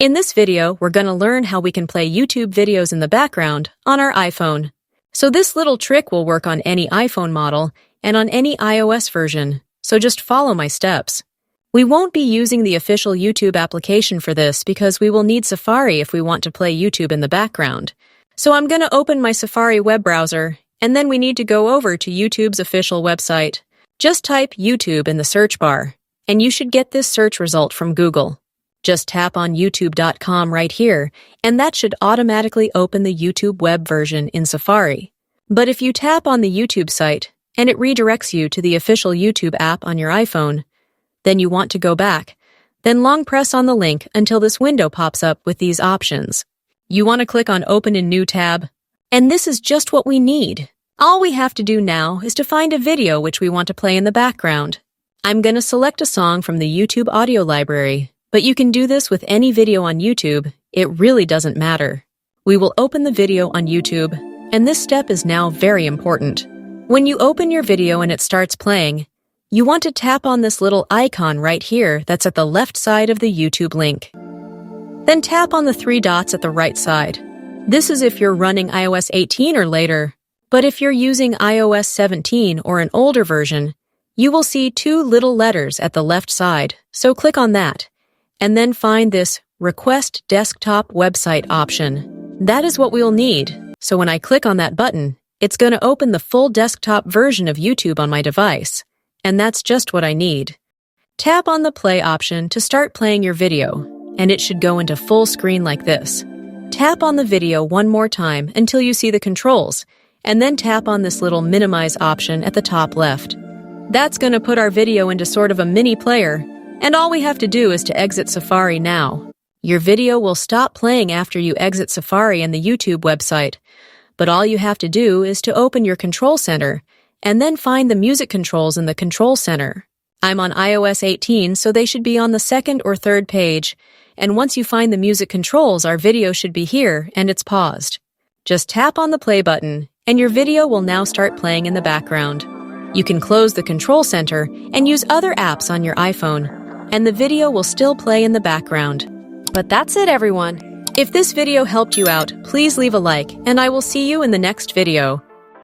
In this video, we're going to learn how we can play YouTube videos in the background on our iPhone. So this little trick will work on any iPhone model and on any iOS version, so just follow my steps. We won't be using the official YouTube application for this because we will need Safari if we want to play YouTube in the background. So I'm going to open my Safari web browser, and then we need to go over to YouTube's official website. Just type YouTube in the search bar, and you should get this search result from Google. Just tap on youtube.com right here, and that should automatically open the YouTube web version in Safari. But if you tap on the YouTube site, and it redirects you to the official YouTube app on your iPhone, then you want to go back, then long press on the link until this window pops up with these options. You want to click on Open in New tab, and this is just what we need. All we have to do now is to find a video which we want to play in the background. I'm going to select a song from the YouTube audio library, but you can do this with any video on YouTube. It really doesn't matter. We will open the video on YouTube, and this step is now very important. When you open your video and it starts playing, you want to tap on this little icon right here that's at the left side of the YouTube link. Then tap on the three dots at the right side. This is if you're running iOS 18 or later, but if you're using iOS 17 or an older version, you will see two little letters at the left side, so click on that. And then find this Request Desktop Website option. That is what we'll need, so when I click on that button, it's going to open the full desktop version of YouTube on my device, and that's just what I need. Tap on the play option to start playing your video, and it should go into full screen like this. Tap on the video one more time until you see the controls, and then tap on this little minimize option at the top left. That's going to put our video into sort of a mini player, and all we have to do is to exit Safari now. Your video will stop playing after you exit Safari and the YouTube website, but all you have to do is to open your control center and then find the music controls in the control center. I'm on iOS 18, so they should be on the second or third page, and once you find the music controls, our video should be here and it's paused. Just tap on the play button, and your video will now start playing in the background. You can close the control center and use other apps on your iPhone, and the video will still play in the background. But that's it, everyone. If this video helped you out, please leave a like, and I will see you in the next video.